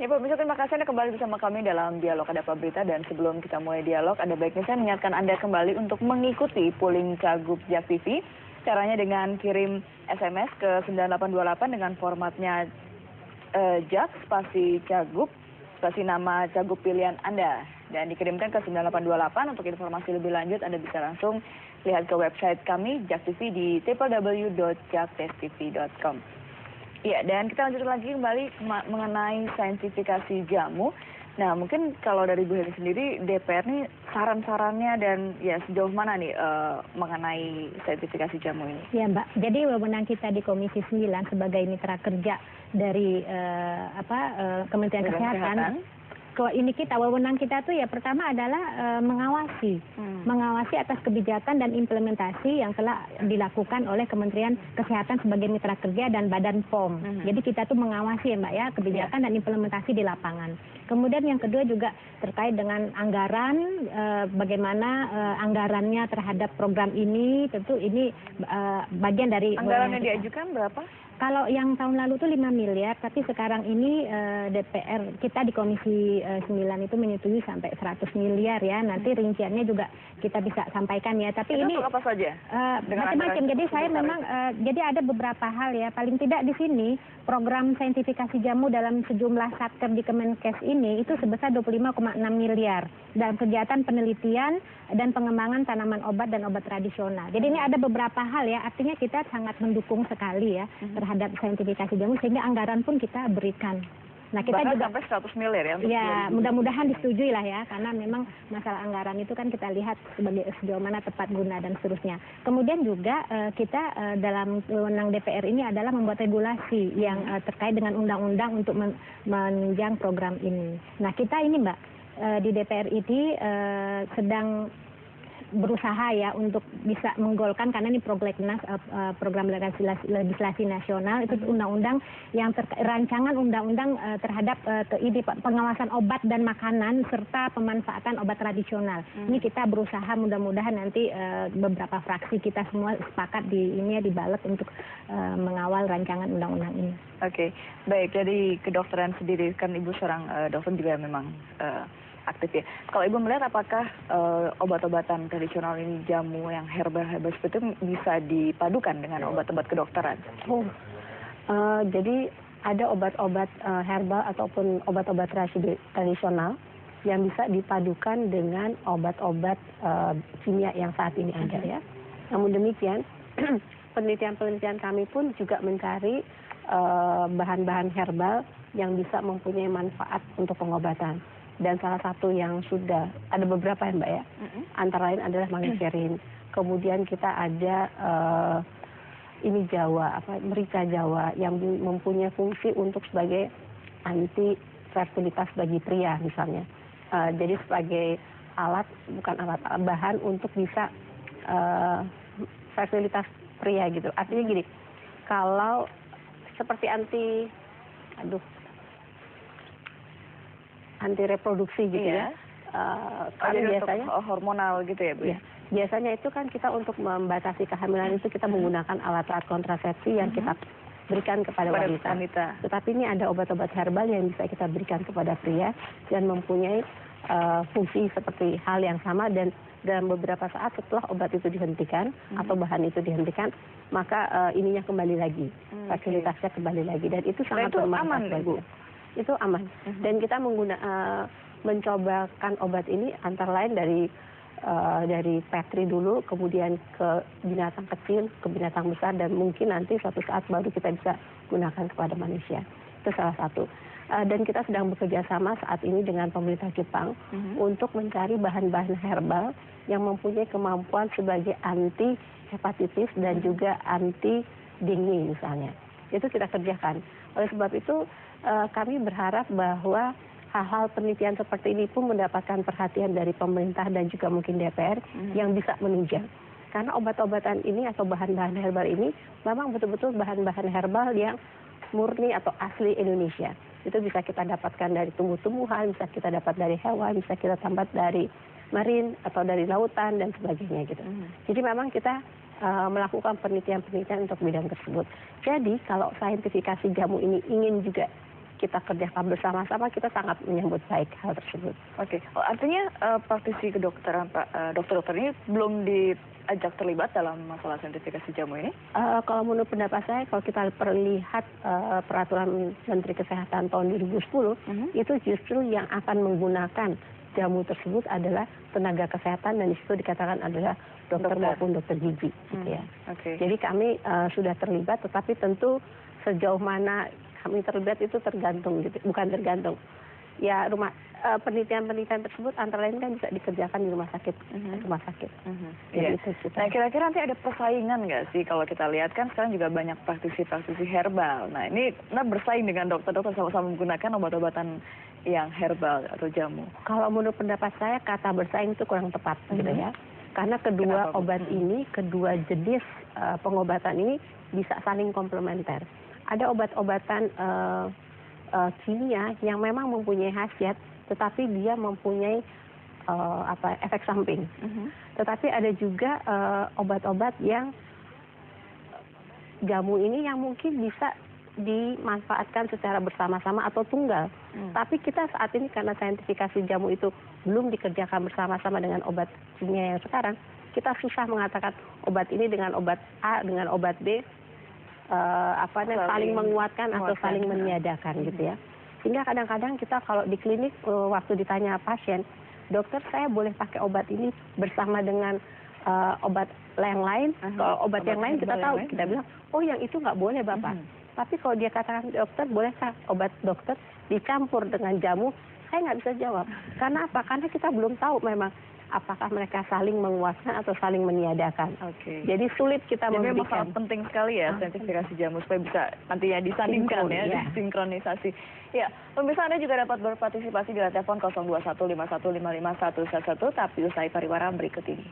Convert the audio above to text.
pemirsa, terima kasih Anda kembali bersama kami dalam Dialog Ada Apa Berita. Dan sebelum kita mulai dialog, ada baiknya saya mengingatkan Anda kembali untuk mengikuti polling Cagup Jak TV. Caranya dengan kirim SMS ke 9828 dengan formatnya Jak, spasi Cagup, spasi nama Cagup pilihan Anda. Dan dikirimkan ke 9828. Untuk informasi lebih lanjut, Anda bisa langsung lihat ke website kami, Jak TV, di www.jaktv.com. Ya, dan kita lanjut lagi kembali mengenai saintifikasi jamu. Nah, mungkin kalau dari Bu Heni sendiri, DPR nih saran-sarannya dan ya sejauh mana nih mengenai saintifikasi jamu ini? Ya Mbak, jadi wewenang kita di Komisi 9 sebagai mitra kerja dari Kementerian Kesehatan. Ini wewenang kita tuh ya pertama adalah mengawasi atas kebijakan dan implementasi yang telah dilakukan oleh Kementerian Kesehatan sebagai mitra kerja dan Badan POM. Jadi kita tuh mengawasi ya Mbak ya kebijakan dan implementasi di lapangan. Kemudian yang kedua juga terkait dengan anggaran, bagaimana anggarannya terhadap program ini, tentu ini bagian dari anggaran yang diajukan berapa? Kalau yang tahun lalu itu 5 miliar, tapi sekarang ini DPR kita di Komisi 9 itu menyetujui sampai 100 miliar ya. Nanti rinciannya juga kita bisa sampaikan ya. Tapi ini apa saja? Macam-macam. Jadi saya memang jadi ada beberapa hal ya. Paling tidak di sini program saintifikasi jamu dalam sejumlah satker di Kemenkes ini itu sebesar 25,6 miliar dalam kegiatan penelitian dan pengembangan tanaman obat dan obat tradisional. Jadi ini ada beberapa hal ya. Artinya kita sangat mendukung sekali ya terhadap saintifikasi jamu, sehingga anggaran pun kita berikan. Nah, kita bahkan juga sampai 100 miliar ya. Ya, mudah-mudahan disetujui lah ya, karena memang masalah anggaran itu kan kita lihat sebagai sejauh mana tepat guna dan seterusnya. Kemudian juga kita dalam wewenang DPR ini adalah membuat regulasi yang terkait dengan undang-undang untuk menunjang program ini. Nah, kita ini Mbak di DPR ini sedang berusaha ya untuk bisa menggolkan, karena ini prolegnas program legislasi nasional itu undang-undang yang rancangan undang-undang terhadap pengawasan obat dan makanan serta pemanfaatan obat tradisional. Ini kita berusaha, mudah-mudahan nanti beberapa fraksi kita semua sepakat di ballot untuk mengawal rancangan undang-undang ini. Oke, baik. Jadi kedokteran sendiri kan Ibu seorang dokter juga memang aktif ya. Kalau Ibu melihat apakah obat-obatan tradisional ini, jamu yang herbal-herbal seperti itu bisa dipadukan dengan obat-obat kedokteran? Jadi ada obat-obat herbal ataupun obat-obat tradisional yang bisa dipadukan dengan obat-obat kimia yang saat ini ada ya. Namun demikian, penelitian-penelitian kami pun juga mencari bahan-bahan herbal yang bisa mempunyai manfaat untuk pengobatan. Dan salah satu yang sudah ada beberapa ya Mbak ya, antara lain adalah magnesium. Kemudian kita ada merica Jawa yang mempunyai fungsi untuk sebagai anti fertilitas bagi pria misalnya. Jadi sebagai bahan untuk bisa fertilitas pria gitu. Artinya gini, kalau seperti anti reproduksi gitu ya. Kan biasanya hormonal gitu ya Bu? Ya, biasanya itu kan kita untuk membatasi kehamilan itu kita menggunakan alat-alat kontrasepsi yang kita berikan kepada wanita. Tetapi ini ada obat-obat herbal yang bisa kita berikan kepada pria dan mempunyai fungsi seperti hal yang sama, dan dalam beberapa saat setelah obat itu dihentikan atau bahan itu dihentikan, maka ininya kembali lagi, fasilitasnya kembali lagi, dan itu sangat bermanfaat bagi. Itu aman. Dan kita mencobakan obat ini antara lain dari petri dulu, kemudian ke binatang kecil, ke binatang besar, dan mungkin nanti suatu saat baru kita bisa gunakan kepada manusia. Itu salah satu. Dan kita sedang bekerja sama saat ini dengan pemerintah Jepang untuk mencari bahan-bahan herbal yang mempunyai kemampuan sebagai anti hepatitis dan juga anti dengue misalnya. Itu kita kerjakan. Oleh sebab itu kami berharap bahwa hal-hal penelitian seperti ini pun mendapatkan perhatian dari pemerintah dan juga mungkin DPR yang bisa menunjang. Karena obat-obatan ini atau bahan-bahan herbal ini memang betul-betul bahan-bahan herbal yang murni atau asli Indonesia. Itu bisa kita dapatkan dari tumbuh-tumbuhan, bisa kita dapat dari hewan, bisa kita dapat dari marin atau dari lautan dan sebagainya gitu. Jadi memang kita melakukan penelitian-penelitian untuk bidang tersebut. Jadi kalau saintifikasi jamu ini ingin juga kita kerjakan bersama-sama, kita sangat menyambut baik hal tersebut. Oke, oh, artinya praktisi kedokteran, dokter-dokter ini belum diajak terlibat dalam masalah sertifikasi jamu ini? Kalau menurut pendapat saya, kalau kita perlihat peraturan Menteri Kesehatan tahun 2010, itu justru yang akan menggunakan jamu tersebut adalah tenaga kesehatan, dan disitu dikatakan adalah dokter maupun dokter gizi. Gitu ya. Jadi kami sudah terlibat, tetapi tentu sejauh mana kami terlibat itu tergantung, gitu. Bukan tergantung. Ya penelitian-penelitian tersebut antara lain kan bisa dikerjakan di rumah sakit. Iya. Nah, kira-kira nanti ada persaingan nggak sih kalau kita lihat kan sekarang juga banyak praktisi-praktisi herbal. Nah, ini bersaing dengan dokter-dokter sama-sama menggunakan obat-obatan yang herbal atau jamu. Kalau menurut pendapat saya kata bersaing itu kurang tepat, gitu ya. Karena kedua obat ini, kedua jenis pengobatan ini bisa saling komplementer. Ada obat-obatan kimia yang memang mempunyai khasiat, tetapi dia mempunyai efek samping. Tetapi ada juga obat-obat yang jamu ini yang mungkin bisa dimanfaatkan secara bersama-sama atau tunggal. Tapi kita saat ini karena saintifikasi jamu itu belum dikerjakan bersama-sama dengan obat kimia yang sekarang, kita susah mengatakan obat ini dengan obat A dengan obat B saling menguatkan atau saling meniadakan, gitu ya. Sehingga kadang-kadang kita kalau di klinik waktu ditanya pasien, dokter saya boleh pakai obat ini bersama dengan obat yang lain. Kalau obat yang lain kita tahu, kita bilang, oh yang itu nggak boleh Bapak. Tapi kalau dia katakan dokter, bolehkah obat dokter dicampur dengan jamu? Saya nggak bisa jawab. Karena apa? Karena kita belum tahu memang apakah mereka saling menguatkan atau saling meniadakan. Jadi sulit kita memberikan. Jadi memang sangat penting sekali ya sertifikasi jamu supaya bisa nantinya disandingkan sinkronisasi. Ya, pemirsa Anda juga dapat berpartisipasi di telepon 02151555111 tapi usai pariwara berikut ini.